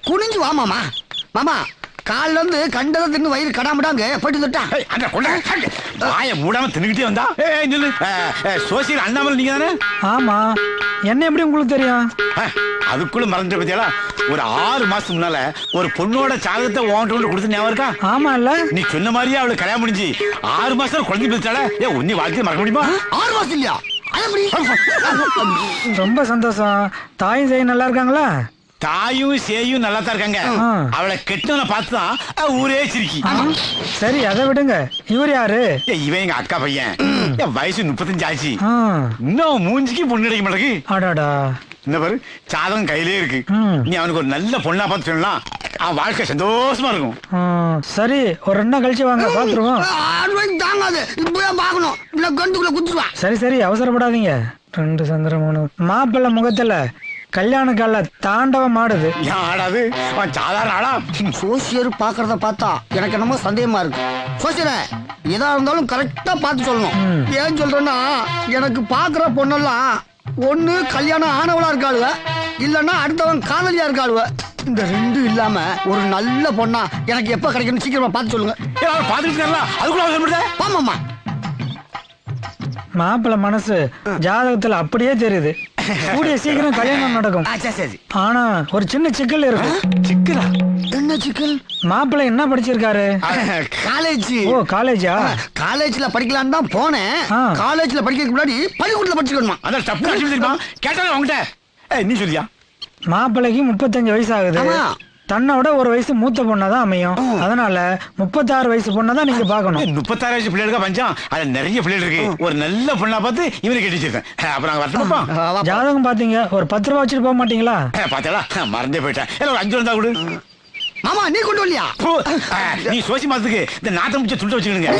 குனிஞ்சு வா மாமா. மாமா கால்ல இருந்து கண்டதை தின்னு வயிறு கடாமடாங்க போயிட்டு வந்துட்டா. அந்த கொண்டை வாயை மூடாம தின்னுக்கிட்டே வந்தா. நில்லு. சோசியல் அண்ணாமலை நீங்க தானே? ஆமா. என்ன எப்படி உங்களுக்கு தெரியும்? அதுக்குள்ள மறந்துட்டு பத்தியால ஒரு 6 மாசம் முன்னால ஒரு பொண்ணோட சாதகத்தை உன்கிட்ட கொடுத்து ஞாபகம் இருக்கா? ஆமா இல்ல, நீ சொன்ன மாதிரியே அவளுக்கு கல்யாணம் முடிஞ்சு 6 மாசம் குழந்தை பிடிச்சால. உன்னை வாழ்க்கையை மறக்க முடியுமா? 6 மாசம் இல்லையா? ரொம்ப சந்தோஷம். தாயும் செய்ய நல்லா இருக்காங்களா? தாயும் சேயும் நல்லா தான் இருக்காங்க. அவளை கெட்டவனை பார்த்துதான் ஊரே சிரிக்கி. சரி அதை விடுங்க. இவர் யாரு? இவன் எங்க அக்கா பையன். வயசு 35 ஆச்சு. இன்னும் மூஞ்சிக்கு பொண்ணு கிடைக்க மாட்டேங்குது. அடாடா. இந்த பாரு சாதகம் கையிலே இருக்கு. நீ அவனுக்கு ஒரு நல்ல பொண்ணா பார்த்து சொல்லலாம். அவன் வாழ்க்கை சந்தோஷமா இருக்கும். சரி ஒரு 2 நாள் கழிச்சு வாங்க பாத்துருவோம். தாங்காது இப்பவே பாக்கணும். இல்ல கண்டுக்குள்ள குத்துவா. சரி சரி அவசரப்படாதீங்க. 2 சந்திரம் 3 மாப்பிள்ளை முகத்துல கல்யாண கால தாண்டவம் ஆடுது. ஆடாது அவன் சாதாரண ஆளா? சோசியர் பாக்குறத பார்த்தா எனக்கு என்னமோ சந்தேகமா இருக்கு. சோசியர எதா இருந்தாலும் கரெக்டா பார்த்து சொல்லணும். ஏன் சொல்றேன்னா எனக்கு பாக்குற பொண்ணெல்லாம் ஒண்ணு கல்யாணம் ஆனவளா இருக்காளுவ, இல்லன்னா அடுத்தவன் காதலியா இருக்காளுவ. இந்த 2 இல்லாம ஒரு நல்ல பொண்ணா எனக்கு எப்ப கிடைக்கணும் சீக்கிரமா பார்த்து சொல்லுங்க. பாத்துக்கிட்டு அதுக்குள்ள அவசரப்படுத. ஆமாமா. மாப்பிள்ளை மனசு ஜாதகத்துல அப்படியே தெரியுது. கூடிய சீக்கிரம் கல்யாணம் நடக்கும். ஆனா ஒரு சின்ன சிக்கல் இருக்கு. சிக்கலா? என்ன சிக்கல்? மாப்பிள்ளை என்ன படிச்சிருக்காரு? காலேஜ். ஓ காலேஜா? காலேஜ்ல படிக்கலான்னு தான் போனேன். காலேஜ்ல படிக்கிறதுக்கு முன்னாடி பள்ளிக்கூடத்துல படிச்சுக்கணுமா? அதான் தப்பு தெரியுமா? கேட்டாலும் அவங்ககிட்ட நீ சொல்லியா? மாப்பிள்ளைக்கு 35 வயசு ஆகுது. தன்னோட ஒரு வயசு மூத்த பொண்ணாதான் அமையும். அதனால 36 வயசு பொண்ணதான் நீங்க பாக்கணும். 36 வயசு பிள்ளைகளுக்கு பஞ்சம். அது நிறைய பிள்ளைகள் இருக்கு. ஒரு நல்ல பொண்ணா பார்த்து இவனை கட்டிச்சிருக்கேன். அப்புறம் வரட்டுமா? ஜாதகம் பாத்தீங்க, ஒரு 10 ரூபா வச்சுட்டு போக மாட்டீங்களா? பாத்தா மறந்தே போயிட்டேன். ஒரு 5 ரூபா கொடு. மாமா நீ கொண்டு வரலையா? நீ சோசி மாசத்துக்கு இந்த நாத்தம் முடிச்ச துண்டு வச்சுக்கிடுங்க.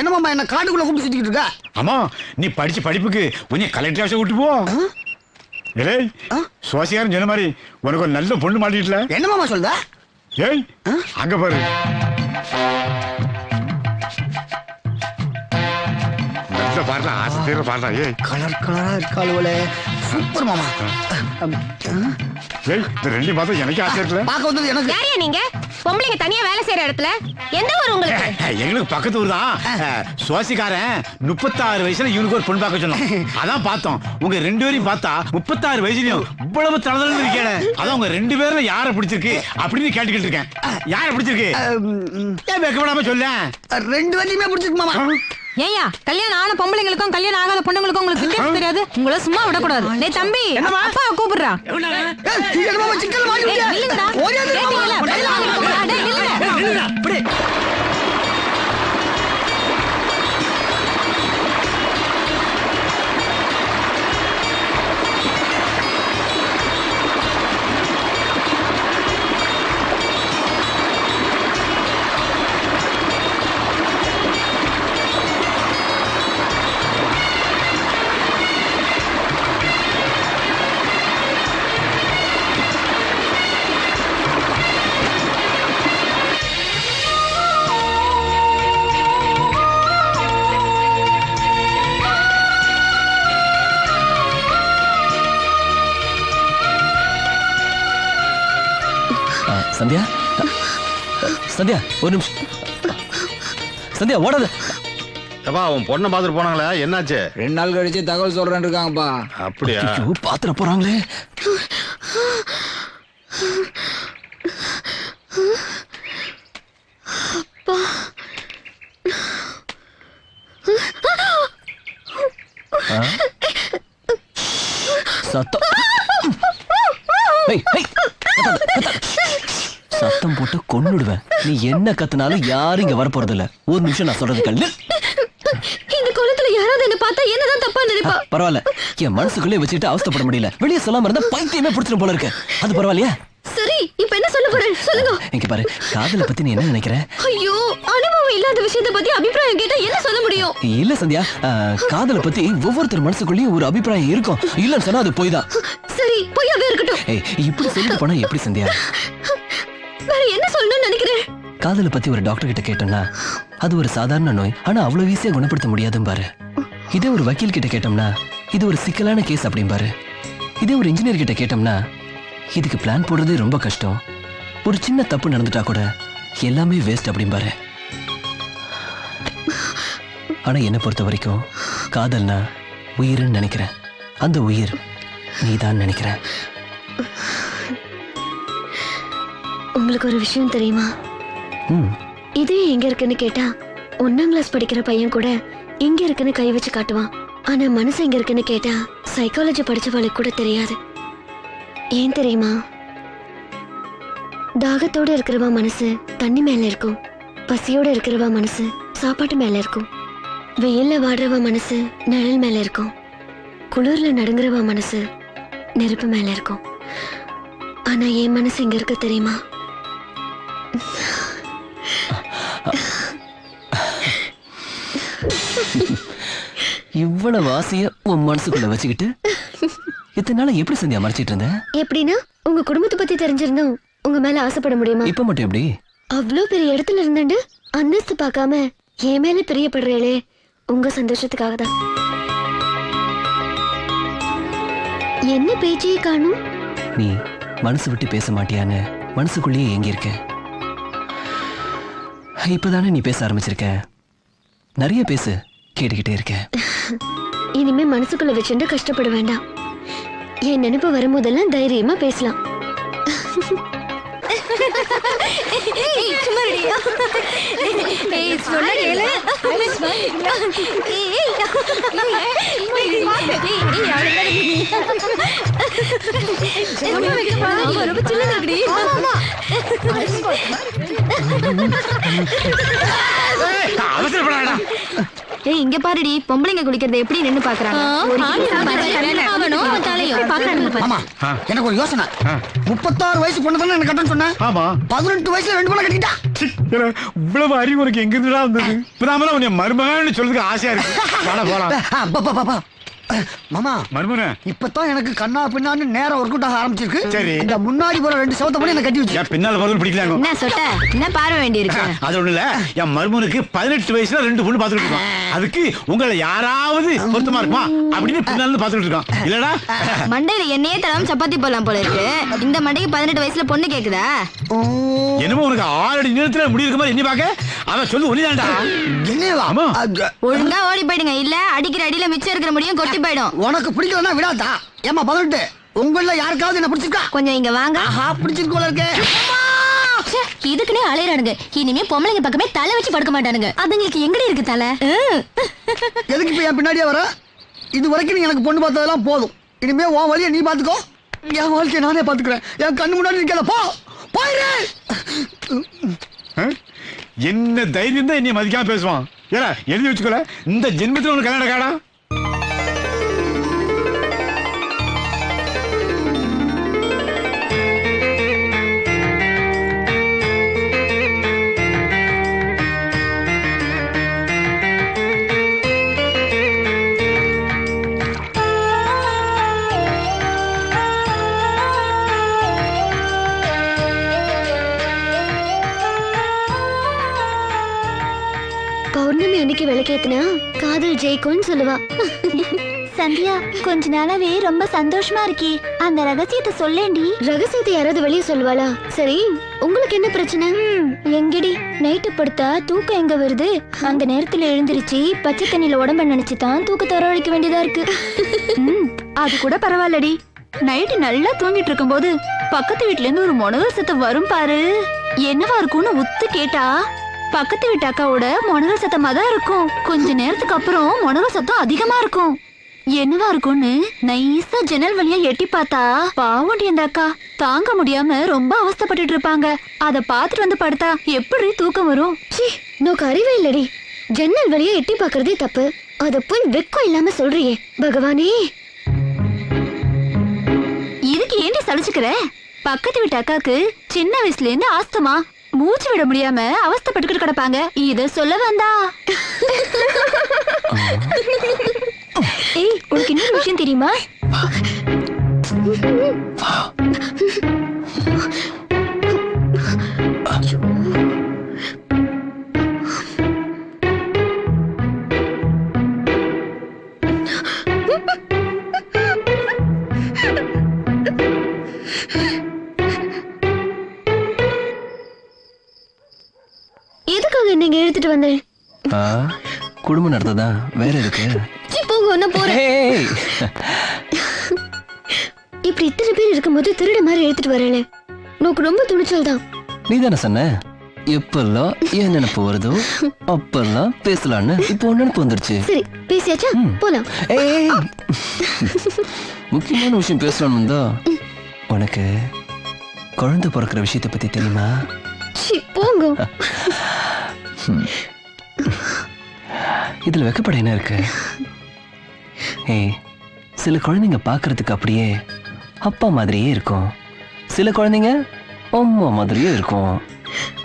என்ன மாமா என்ன காட்டுக்குள்ள கூப்பிட்டு சுத்திக்கிட்டு இருக்க? ஆமா நீ படிச்ச படிப்புக்கு கொஞ்சம் கலெக்டர் ஆஃபீஸ் கூட்டு போ. ஏய் சோசியாரன் சொன்ன மாதிரி உனக்கு ஒரு நல்ல பொண்ணு மாட்டிட்டல. என்ன மாமா சொல்ற? ஏய் அங்க பாரு. நல்ல பாருடா, ஆசை தீர பாருடா. ஏய் கலர் கலரா இருக்காளுவலே. சூப்பர் மாமா. ஏய் இந்த 2 மாதம் எனக்கு ஆசை இருக்குல. பாக்க வந்தது எனக்கு. யாரையா நீங்க? பொம்பளைங்க தனியா வேலை செய்யற இடத்துல எந்த ஊர் உங்களுக்கு? எங்களுக்கு பக்கத்து ஊர் தான். சோசிக்காரன் 36 வயசுல இவனுக்கு ஒரு பொண்ணு பார்க்க சொன்னோம். அதான் பார்த்தோம். உங்க 2 பேரையும் பார்த்தா 36 வயசுலயும் இவ்வளவு தளதளன்னு இருக்கேன். அதான் உங்க 2 பேர்ல யாரை பிடிச்சிருக்கு அப்படின்னு கேட்டுக்கிட்டு இருக்கேன். யாரை பிடிச்சிருக்கு? ஏன் வெக்கப்படாம சொல்ல? 2 பேரையுமே பிடிச்சிருக்கு மாமா. ஏயா கல்யாணம் ஆன பொம்பளைங்களுக்கும் கல்யாணம் ஆகாத பொண்ணுங்களுக்கும் உங்களுக்கு வித்தியாசம் தெரியாது? உங்களை சும்மா விடக்கூடாது. டேய் தம்பி அப்பா கூப்பிடுறா. சிக்கல் மாட்டிக்கிட்டே. இல்லங்கடா. கேட்டீங்களா? பதில் வாங்கிக்கோங்க. டேய் இல்லங்க. அப்படியே சந்தியா சந்தியா ஒரு நிமிஷம். சந்தியா ஓடாத. அப்பா அவன் பொண்ணை பார்த்துட்டு போனாங்களே, என்னாச்சு? 2 நாள் கழிச்சு தகவல் சொல்றேன்னு இருக்காங்கப்பா. அப்படியா? பாத்துட போறாங்களே. சத்தம் சத்தம் போட்டு கொன்னுடுவேன். நீ என்ன கத்துனாலும் யாரும் இங்க வரப்போறது இல்ல. ஒரு நிமிஷம் நான் சொல்றது கல்லு. இந்த கோலத்துல யாராவது என்ன பார்த்தா என்னதான் தப்பா நினைப்பா? பரவாயில்ல, என் மனசுக்குள்ளே வச்சுட்டு அவஸ்தைப்பட முடியல. வெளியே சொல்லாம இருந்தா பைத்தியமே பிடிச்சிடும் போல இருக்கு. அது பரவாயில்லையா? சரி இப்ப என்ன சொல்ல போறேன் சொல்லுங்க. இங்க பாரு, காதலை பத்தி நீ என்ன நினைக்கிற? ஐயோ அனுபவம் இல்லாத விஷயத்தை பத்தி அபிப்பிராயம் கேட்டா என்ன சொல்ல முடியும்? இல்ல சந்தியா, காதலை பத்தி ஒவ்வொருத்தர் மனசுக்குள்ளேயும் ஒரு அபிப்பிராயம் இருக்கும். இல்லன்னு சொன்னா அது போய் தான். சரி பொய்யாவே இருக்கட்டும். இப்படி சொல்லிட்டு போனா எப்படி சந்தியா? வேற என்ன சொல்லணும்னு நினைக்கிறேன்? காதலை பத்தி ஒரு டாக்டர் கிட்ட கேட்டோம்னா அது ஒரு சாதாரண நோய், ஆனா அவ்வளவு ஈஸியா குணப்படுத்த முடியாதுன்னு பாரு. இதே ஒரு வக்கீல் கிட்ட கேட்டோம்னா இது ஒரு சிக்கலான கேஸ் அப்படின் பாரு. இதே ஒரு இன்ஜினியர் கிட்ட கேட்டோம்னா இதுக்கு பிளான் போடுறதே ரொம்ப கஷ்டம். ஒரு சின்ன தப்பு நடந்துட்டா கூட எல்லாமே வேஸ்ட் அப்படிம்பாரு. ஆனா என்னை பொறுத்த வரைக்கும் காதல்னா உயிர்னு நினைக்கிறேன். அந்த உயிர் நீதான் நினைக்கிறேன். உங்களுக்கு ஒரு விஷயம் தெரியுமா? இது எங்க இருக்குன்னு கேட்டா 1ஆம் கிளாஸ் படிக்கிற பையன் கூட எங்க இருக்குன்னு கை வச்சு காட்டுவான். ஆனா மனசு எங்க இருக்குன்னு கேட்டா சைக்காலஜி படிச்சவளுக்கு கூட தெரியாது. ஏன் தெரியுமா? தாகத்தோட இருக்கிறவா மனசு தண்ணி மேல இருக்கும், பசியோட இருக்கிறவா மனசு சாப்பாட்டு மேல இருக்கும், வெயில்ல வாடுறவா மனசு நிழல் மேல இருக்கும், குளிர்ல நடுங்குறவா மனசு நெருப்பு மேல இருக்கும். ஆனா என் மனசு எங்க இருக்கு தெரியுமா? இவ்வளவு ஆசைய உன் மனசுக்குள்ள வச்சுக்கிட்டு இத்தனை நாள எப்படி சந்தியா மறைச்சிட்டு இருந்த? எப்படின்னா உங்க குடும்பத்தை பத்தி தெரிஞ்சிருந்தோம் உங்க மேல ஆசைப்பட முடியுமா? இப்ப மட்டும் எப்படி? அவ்வளோ பெரிய இடத்துல இருந்துட்டு அந்தஸ்து பார்க்காம என் மேல பிரியப்படுறீங்களே, உங்க சந்தோஷத்துக்காக தான். என்ன பேச்சையே காணும்? நீ மனசு விட்டு பேச மாட்டியான்னு மனசுக்குள்ளேயே எங்க இருக்க. இப்பதானே நீ பேச ஆரம்பிச்சிருக்க. நிறைய பேசு, கேட்டுக்கிட்டே இருக்க. இனிமே மனசுக்குள்ள வச்சுட்டு கஷ்டப்பட வேண்டாம். என் நினைப்பு வரும்போதெல்லாம் தைரியமா பேசலாம். அவசரப்படாடா. ஏய் இங்க பாருடி, பொம்பளைங்க குளிக்கிறத எப்படி நின்னு பாக்குறாங்க. ஆமா, எனக்கு ஒரு யோசனை. 36 வயசு பொண்ணு தானே எனக்கு கட்டணும் சொன்னேன். ஆமா, 18 வயசுல 2 பொண்ணை கட்டிட்டா. இவ்வளவு அறிவு உனக்கு எங்க இருந்துடா வந்தது? இப்பதான் உன்னை மருமகன்னு சொல்றதுக்கு ஆசையா இருக்கு. போலாம். மாமா, மருமகனே, இப்பதான் எனக்கு கண்ணா பின்னான்னு நேரம் ஒர்க் அவுட் ஆக ஆரம்பிச்சிருக்கு. சரி, இந்த முன்னாடி போற 2 சவத்தை பண்ணி எனக்கு கட்டி வச்சு பின்னால மருமகன் பிடிக்கலாங்க. என்ன சொட்ட, என்ன பார்வை வேண்டி இருக்கு? அது ஒண்ணு இல்ல, என் மருமகனுக்கு 18 வயசுல 2 பொண்ணு பாத்துட்டு இருக்கோம். அதுக்கு உங்களை யாராவது பொருத்தமா இருக்குமா அப்படின்னு பின்னால பாத்துட்டு இருக்கோம். இல்லடா, மண்டையில எண்ணெயே தராம சப்பாத்தி போடலாம் போல இருக்கு. இந்த மண்டைக்கு 18 வயசுல பொண்ணு கேக்குதா? என்னமோ உனக்கு 6 அடி நீளத்துல முடி இருக்க மாதிரி எண்ணி பாக்க. அவ சொல்லு ஒளிதான்டா. என்னவா? ஒழுங்கா ஓடி போயிடுங்க, இல்ல அடிக்கிற அடியில மிச்சம் இருக்கிற முடியும் கொட்டி போயிடும். உனக்கு பிடிக்கலன்னா விடாதா? ஏமா 18 உங்கள யாருக்காவது என்ன பிடிச்சிருக்கா? கொஞ்சம் இங்க வாங்க. பிடிச்சிருக்கு போல இருக்கே. இதுக்குன்னே அலையறானுங்க. இனிமே பொம்பளைங்க பக்கமே தலை வச்சு படுக்க மாட்டானுங்க. அதுங்களுக்கு எங்கடி இருக்கு தலை? எதுக்கு இப்ப என் பின்னாடியே வர? இது வரைக்கும் நீ எனக்கு பொண்ணு பார்த்ததெல்லாம் போதும். இனிமே உன் வழியை நீ பாத்துக்கோ, என் வாழ்க்கையை நானே பாத்துக்கிறேன். என் கண்ணு முன்னாடி நிக்கல, போ போயிரு. என்ன தைரியம் தான் என்னை மதிக்காம பேசுவான். ஏடா எழுதி வச்சுக்கல, இந்த ஜென்மத்துல உனக்கு கல்யாணம் காடா. பௌர்ணமி அன்னைக்கு விளக்கேத்துனா காதல் ஜெயிக்கும்னு சொல்லுவா. சந்தியா, கொஞ்ச நாளாவே ரொம்ப சந்தோஷமா இருக்கி. அந்த ரகசியத்தை சொல்லேண்டி. ரகசியத்தை யாராவது வெளியே சொல்லுவாளா? சரி, உங்களுக்கு என்ன பிரச்சனை? எங்கடி நைட்டு படுத்தா தூக்கம் எங்க வருது? அந்த நேரத்துல எழுந்திருச்சு பச்சை தண்ணியில உடம்ப நினைச்சுதான் தூக்கத்தை வரவழைக்க வேண்டியதா இருக்கு. அது கூட பரவாயில்லடி. நைட்டு நல்லா தூங்கிட்டு இருக்கும் போது பக்கத்து வீட்டுல இருந்து ஒரு முனகல் சத்தம் வரும் பாரு. என்னவா இருக்கும்னு உத்து கேட்டா பக்கத்து வீட்டு அக்காவோட முனகல் சத்தமா தான் இருக்கும். கொஞ்ச நேரத்துக்கு அப்புறம் முனகல் சத்தம் அதிகமா இருக்கும். என்னவா இருக்கும்னு நைஸா ஜன்னல் வழியா எட்டி பார்த்தா பாவண்டி அந்த அக்கா தாங்க முடியாம ரொம்ப அவஸ்தைப்பட்டுட்டு இருப்பாங்க. அத பாத்துட்டு வந்து படுத்தா எப்படி தூக்கம் வரும்? நோக்கு அறிவே இல்லடி. ஜன்னல் வழியா எட்டி பாக்குறதே தப்பு. அத போய் வெக்கம் இல்லாம சொல்றியே பகவானே. இதுக்கு ஏண்டி சலிச்சுக்கிற? பக்கத்து வீட்டு அக்காக்கு சின்ன வயசுல இருந்து ஆஸ்துமா, மூச்சு விட முடியாம அவஸ்தைப்பட்டுக்கிட்டு கிடப்பாங்க. இத சொல்ல வந்தா? ஏய், உனக்கு இன்னொரு விஷயம் தெரியுமா? என்ன இங்க எடுத்துட்டு வந்தேன். குடும்பம் நடத்ததான் வேற இருக்கு. போங்க ஒன்ன போறேன். இப்படி இத்தனை பேர் இருக்கும்போது திருட மாதிரி எடுத்துட்டு வரல. உனக்கு ரொம்ப துணிச்சல் தான். நீ தானே சொன்ன எப்பெல்லாம் ஏன் நினைப்பு வருதோ அப்பெல்லாம் பேசலான்னு. இப்போ நினைப்பு வந்துருச்சு. சரி பேசியாச்சா? போலாம். முக்கியமான விஷயம் பேசலாம்னு தான். உனக்கு குழந்தை பிறக்கிற விஷயத்தை பத்தி தெரியுமா? போங்க. இதுல வெக்கப்பட என்ன இருக்கு? சில குழந்தைங்க பாக்குறதுக்கு அப்படியே அப்பா மாதிரியே இருக்கும், சில குழந்தைங்க அம்மா மாதிரியே இருக்கும்.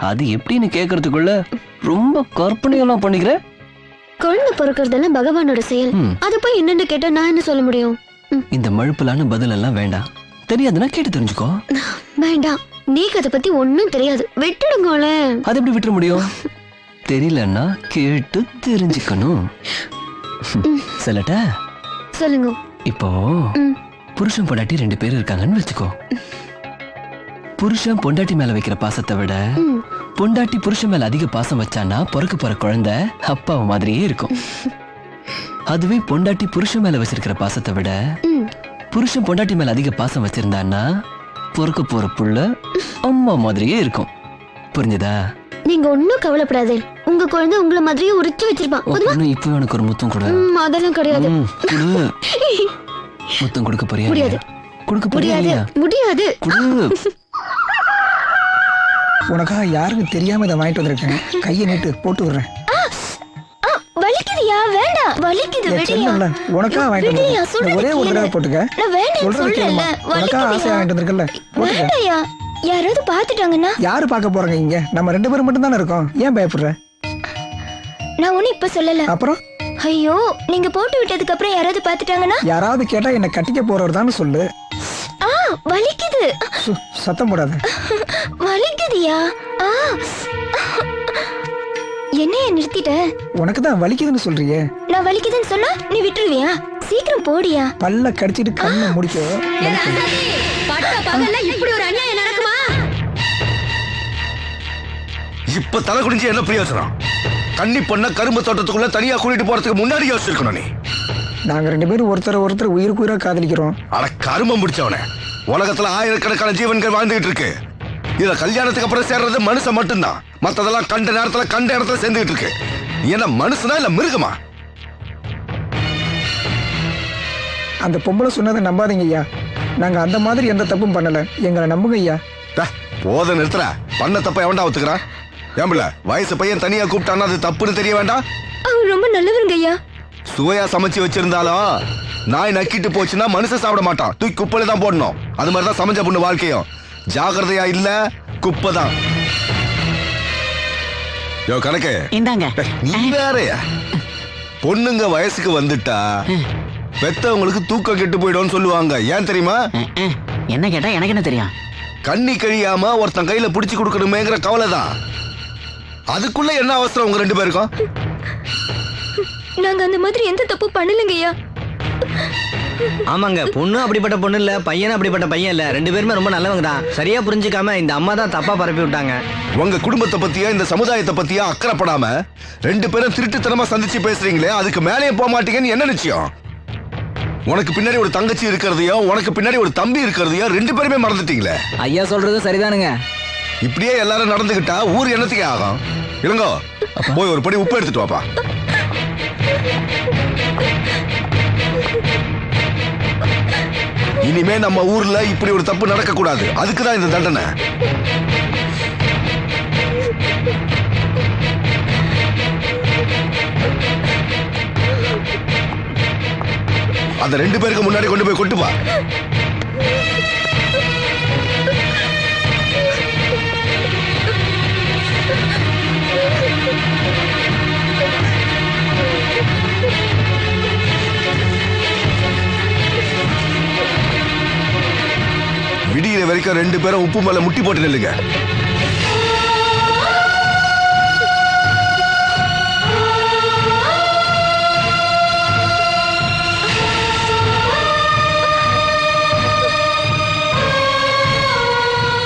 அது எப்படின்னு கேக்குறதுக்குள்ள ரொம்ப கற்பனையெல்லாம் பண்ணிக்கிற. குழந்தை பிறக்கிறதெல்லாம் பகவானோட செயல். அது போய் என்னன்னு கேட்டா நான் என்ன சொல்ல முடியும்? இந்த மழுப்பலான பதில் எல்லாம் வேண்டாம். தெரியாதுன்னா கேட்டு தெரிஞ்சுக்கோ. வேண்டாம், நீக்கு அதை பத்தி ஒன்னும் தெரியாது, விட்டுடுங்களே. அது எப்படி விட்டுற முடியும்? தெரியலன்னா கேட்டு தெரிஞ்சுக்கணும். சொல்லட்டா? சொல்லுங்க. இப்போ புருஷன் பொண்டாட்டி 2 பேர் இருக்காங்கன்னு வச்சுக்கோ. புருஷன் பொண்டாட்டி மேல வைக்கிற பாசத்தை விட பொண்டாட்டி புருஷன் மேல அதிக பாசம் வச்சானா பிறக்க போற குழந்தை அப்பாவை மாதிரியே இருக்கும். அதுவே பொண்டாட்டி புருஷன் மேல வச்சிருக்கிற பாசத்தை விட புருஷன் பொண்டாட்டி மேல அதிக பாசம் வச்சிருந்தான்னா பிறக்க போற புள்ள அம்மா மாதிரியே இருக்கும். புரிஞ்சுதா? நீங்க ஒன்னும் கவலைப்படாதே, உங்க குழந்தை உங்களை மாதிரியே உரிச்சு வச்சிருப்பான். இப்போ எனக்கு ஒரு முத்தம் கொடு. அதெல்லாம் கிடையாது. முத்தம் கொடுக்க போறியா? முடியாது. கொடுக்க போறியா? முடியாது. உனக்காக யாருக்கும் தெரியாம இதை வாங்கிட்டு வந்திருக்கேன். கையை நீட்டு போட்டு விடுறேன். வலிக்குதுயா? வேண்டாம், வலிக்குது. விடுயா. உனக்காக வாங்கிட்டு வந்திருக்கேன். ஒரே ஒரு தடவை போட்டுக்க. நான் வேண்டாம் சொல்லல. உனக்காக ஆசையா வாங்கிட்டு வந்திருக்கல. வேண்டாம்யா. யாராவது பாத்துட்டாங்கன்னா? யாரு பார்க்க போறாங்க? இங்க நம்ம 2 பேரும் மட்டும் தானே இருக்கோம். ஏன் பயப்படுற? நான் ஒண்ணு இப்ப சொல்லல. அப்புறம்? ஐயோ, நீங்க போட்டு விட்டதுக்கு அப்புறம் யாராவது பாத்துட்டாங்கன்னா? யாராவது கேட்டா என்ன கட்டிக்க போறவர் தான் சொல்லு. வலிக்குது. சத்தம் போடாத. வலிக்குதியா? என்னைய நிறுத்திட்ட? உனக்கு தான் வலிக்குதுன்னு சொல்றியே. நான் வலிக்குதுன்னு சொன்னா நீ விட்டுருவியா? சீக்கிரம் போடியா. பல்ல கடிச்சிட்டு கண்ணை முடிக்க. இப்படி ஒரு அநியாயம் நடக்குமா? இப்ப தலை குடிஞ்சு என்ன பிரயோஜனம்? கன்னி பொண்ண கரும்பு தோட்டத்துக்குள்ள தனியா கூட்டிட்டு போறதுக்கு முன்னாடி யோசிச்சிருக்கணும். நீ நாங்க 2 பேரும் ஒருத்தர் உயிருக்கு உயிரா காதலிக்கிறோம். அட கருமம் பிடிச்சவனே, உலகத்துல ஆயிரக்கணக்கான ஜீவன்கள் வாழ்ந்துகிட்டு இருக்கு. இதுல கல்யாணத்துக்கு அப்புறம் சேர்றது மனுஷன் மட்டும்தான். மத்ததெல்லாம் கண்ட நேரத்துல கண்ட இடத்துல சேர்ந்துகிட்டு இருக்கு. என்ன மனுஷனா இல்ல மிருகமா? அந்த பொம்பளை சொன்னதை நம்பாதீங்க ஐயா. நாங்க அந்த மாதிரி எந்த தப்பும் பண்ணல. எங்களை நம்புங்க ஐயா. போத நிறுத்துற. பண்ண தப்ப எவன்டா ஒத்துக்கிறான்? ஏம்பிள்ள, வயசு பையன் தனியா கூப்பிட்டான்னா அது தப்புன்னு தெரிய வேண்டாம்? அவர் ரொம்ப நல்லவருங்க ஐயா. சுவையா சமைச்சு வச்சிருந்தாலும் நாய் நக்கிட்டு போச்சுன்னா மனுஷன் சாப்பிட மாட்டான், தூக்கி குப்பையில தான் போடணும். அது மாதிரிதான் சமைச்ச பொண்ணு வாழ்க்கையும். ஜாகிரதையா இல்ல குப்பை தான். யோ கணக்கு இந்தாங்க. நீ வேறயா? பொண்ணுங்க வயசுக்கு வந்துட்டா பெத்தவங்களுக்கு தூக்கம் கெட்டு போயிடும் சொல்லுவாங்க. ஏன் தெரியுமா? என்ன கேட்டா எனக்கு என்ன தெரியும்? கண்ணி கழியாம ஒருத்தன் கையில புடிச்சு கொடுக்கணுமேங்கிற கவலை தான். அதுக்குள்ள என்ன அவசரம் உங்க 2 பேருக்கும்? நாங்க அந்த மாதிரி எந்த தப்பு பண்ணலங்க ஐயா. ஆமாங்க, பொண்ணு அப்படிப்பட்ட பொண்ணு இல்ல, பையன் அப்படிப்பட்ட பையன் இல்ல. 2 பேருமே ரொம்ப நல்லவங்க தான். சரியா புரிஞ்சுக்காம இந்த அம்மா தான் தப்பா பரப்பி விட்டாங்க. உங்க குடும்பத்தை பத்தியா இந்த சமுதாயத்தை பத்தியா அக்கறைப்படாம 2 பேரும் திருட்டுத்தனமா சந்திச்சு பேசுறீங்களே, அதுக்கு மேலேயே போக மாட்டீங்கன்னு என்ன நிச்சயம்? உனக்கு பின்னாடி ஒரு தங்கச்சி இருக்கிறதையோ உனக்கு பின்னாடி ஒரு தம்பி இருக்கிறதையோ 2 பேருமே மறந்துட்டீங்களே. ஐயா சொல்றது சரிதானுங்க. இப்படியே எல்லாரும் நடந்துகிட்டா ஊர் என்னத்துக்கே ஆகும்? இளங்கோ, போய் ஒரு படி உப்பு எடுத்துட்டு வாப்பா. இனிமே நம்ம ஊர்ல இப்படி ஒரு தப்பு நடக்க கூடாது. அதுக்குதான் இந்த தண்டனை. அந்த 2 பேருக்கு முன்னாடி கொண்டு போய் கொட்டுப்பா. விடியிற வரைக்கும் 2 பேரும் உப்பு மேல முட்டி போட்டு நில்லுங்க.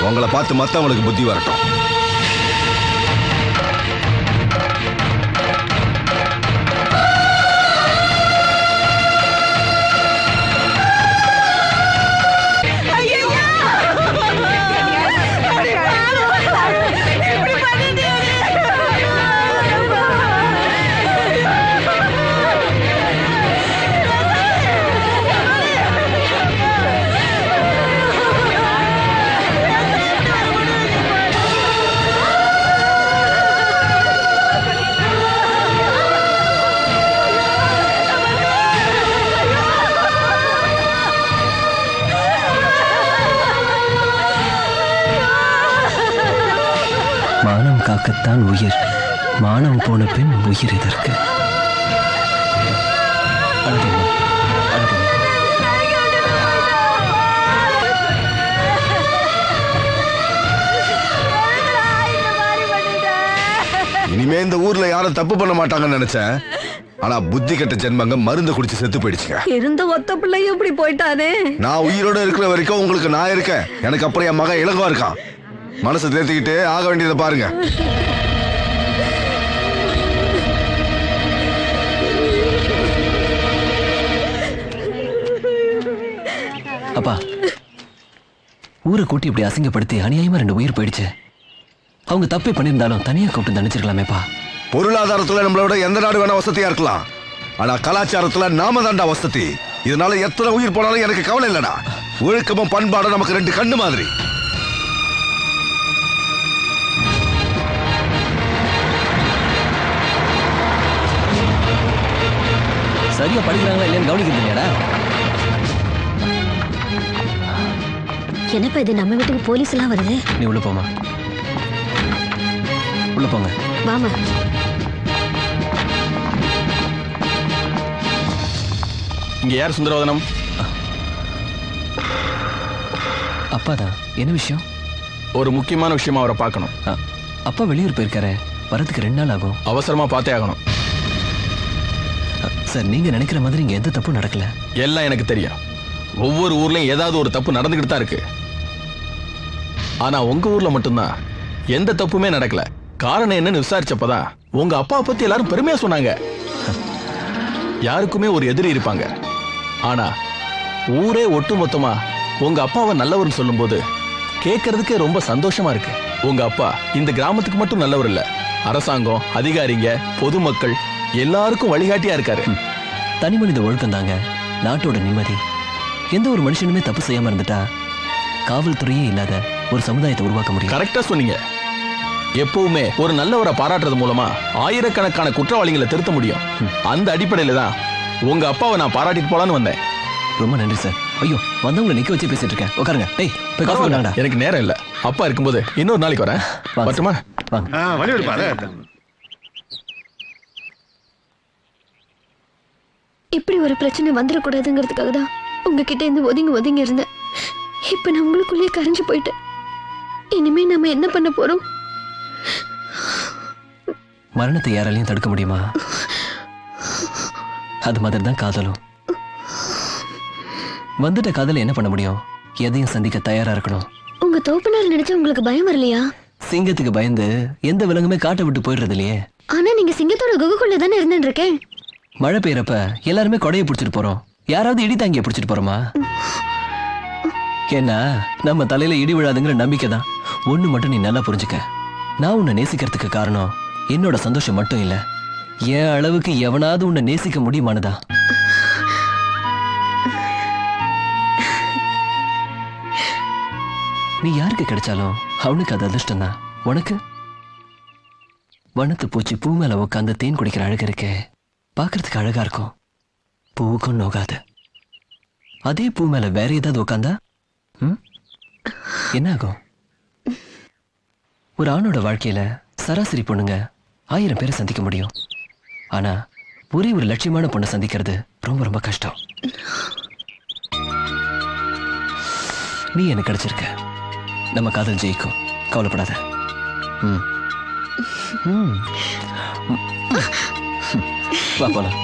உங்களை பார்த்து மத்தவங்களுக்கு புத்தி வரட்டும். மானம் காக்கத்தான் உயிர், மானம் போன பின் உயிர் எதற்கு? அழகம்மா, அழகம்மா. இனிமே இந்த ஊர்ல யாரும் தப்பு பண்ண மாட்டாங்கன்னு நினைச்சேன். ஆனா புத்தி கெட்ட ஜென்மங்க மருந்து குடிச்சு செத்து போயிடுச்சுங்க. இருந்த ஒத்த பிள்ளையும் இப்படி போயிட்டானே. நான் உயிரோட இருக்கிற வரைக்கும் உங்களுக்கு நான் இருக்கேன். எனக்கு அப்புறம் என் மகன் இளங்கோ இருக்கான். மனசை தேர்த்திக்கிட்டு ஆக வேண்டியதை பாருங்க. அப்பா, ஊரை கூட்டி இப்படி அசிங்கப்படுத்தி அநியாயமா 2 உயிர் போயிடுச்சு. அவங்க தப்பே பண்ணியிருந்தாலும் தனியா கூப்பிட்டு தண்டிச்சிருக்கலாமேப்பா. பொருளாதாரத்துல நம்மளோட எந்த நாடு வேணா வசதியா இருக்கலாம். ஆனா கலாச்சாரத்துல நாம தாண்டா வசதி. இதனால எத்தனை உயிர் போனாலும் எனக்கு கவலை இல்லடா. ஒழுக்கமும் பண்பாடும் நமக்கு 2 கண்ணு மாதிரி. சரியா படிக்கிறாங்களா இல்லையான்னு கவனிக்கிறது இல்லையாடா? என்னப்பா இது, நம்ம வீட்டுக்கு போலீஸ் எல்லாம் வருது. நீ உள்ள போமா, உள்ள போங்க. வாமா. இங்க யார் சுந்தரவதனம்? அப்பாதான். என்ன விஷயம்? ஒரு முக்கியமான விஷயமா அவரை பார்க்கணும். அப்பா வெளியூர் போயிருக்காரு, வரதுக்கு 2 நாள் ஆகும். அவசரமா பார்த்தே ஆகணும். சார், நீங்க நினைக்கிற மாதிரி இங்க எந்த தப்பும் நடக்கல. எல்லாம் எனக்கு தெரியும். ஒவ்வொரு ஊர்லயும் ஏதாவது ஒரு தப்பு நடந்துகிட்டு தான் இருக்கு. ஆனா உங்க ஊர்ல மட்டும்தான் எந்த தப்புமே நடக்கல. காரணம் என்னன்னு விசாரிச்சப்பதான் உங்க அப்பாவை பத்தி எல்லாரும் பெருமையா சொன்னாங்க. யாருக்குமே ஒரு எதிரி இருப்பாங்க. ஆனா ஊரே ஒட்டுமொத்தமா உங்க அப்பாவை நல்லவர்னு சொல்லும்போது கேட்கறதுக்கே ரொம்ப சந்தோஷமா இருக்கு. உங்க அப்பா இந்த கிராமத்துக்கு மட்டும் நல்லவர் இல்ல, அரசாங்கம், அதிகாரிங்க, பொதுமக்கள் எல்லாருக்கும் வழிகாட்டியா இருக்காரு. தனி மனித ஒழுக்கம் தாங்க நாட்டோட நிம்மதி. எந்த ஒரு மனுஷனுமே தப்பு செய்யாம இருந்துட்டா காவல்துறையே இல்லாத ஒரு சமுதாயத்தை உருவாக்க முடியும். கரெக்டா சொன்னீங்க. எப்பவுமே ஒரு நல்லவரை பாராட்டுறது மூலமா ஆயிரக்கணக்கான குற்றவாளிகளை திருத்த முடியும். அந்த அடிப்படையில தான் உங்க அப்பாவை நான் பாராட்டிட்டு போலான்னு வந்தேன். ரொம்ப நன்றி சார். ஐயோ, வந்தவங்களை நிக்க வச்சு பேசிட்டு இருக்கேன். உட்காருங்க. டேய், போய் காஃபி கொண்டாங்கடா. எனக்கு நேரம் இல்ல. அப்பா இருக்கும்போது இன்னொரு நாளைக்கு வரேன். வரட்டுமா? வாங்க. வழி விடுப்பாரு. இப்படி ஒரு பிரச்சனை வந்துடக்கூடாதுங்கிறதுக்காக தான் உங்ககிட்ட இருந்து ஒதுங்கி இருந்தேன். இப்ப நான் உங்களுக்குள்ளேயே கரைஞ்சு போயிட்டேன். இனிமே நம்ம என்ன பண்ண போறோம்? மரணத்தை யாராலையும் தடுக்க முடியுமா? அது மாதிரி தான் காதலும். வந்துட்ட காதல என்ன பண்ண முடியும்? எதையும் சந்திக்க தயாரா இருக்கணும். உங்க தோப்பனார் நினைச்சு உங்களுக்கு பயம் வரலையா? சிங்கத்துக்கு பயந்து எந்த விலங்குமே காட்டை விட்டு போயிடுறது இல்லையே. ஆனா நீங்க சிங்கத்தோட குகைக்குள்ள தானே இருந்துட்டு இருக்கேன். மழை பெய்யறப்ப எல்லாருமே கொடையை பிடிச்சிட்டு போறோம். யாராவது இடி தாங்கிய பிடிச்சிட்டு போறோமா? ஏன்னா நம்ம தலையில இடி விழாதுங்கிற நம்பிக்கை தான். ஒண்ணு மட்டும் நீ நல்லா புரிஞ்சுக்க. நான் உன்னை நேசிக்கிறதுக்கு காரணம் என்னோட சந்தோஷம் மட்டும் இல்ல, என் அளவுக்கு எவனாவது உன்னை நேசிக்க முடியுமானதா. நீ யாருக்கு கிடைச்சாலும் அவனுக்கு அது அதிர்ஷ்டம் தான். உனக்கு வனத்து பூச்சி பூ மேல உட்காந்து தேன் குடிக்கிற அழகு இருக்கே, பார்க்கறதுக்கு அழகா இருக்கும், பூவுக்கும் நோகாது. அதே பூ மேல வேற ஏதாவது உட்காந்தா என்ன ஆகும்? ஒரு ஆணோட வாழ்க்கையில சராசரி பொண்ணுங்க 1000 பேரை சந்திக்க முடியும். ஆனா ஒரே ஒரு லட்சியமான பொண்ணை சந்திக்கிறது ரொம்ப ரொம்ப கஷ்டம். நீ எனக்கு கிடைச்சிருக்க. நம்ம காதல் ஜெயிக்கும், கவலைப்படாத. வா போலாம்.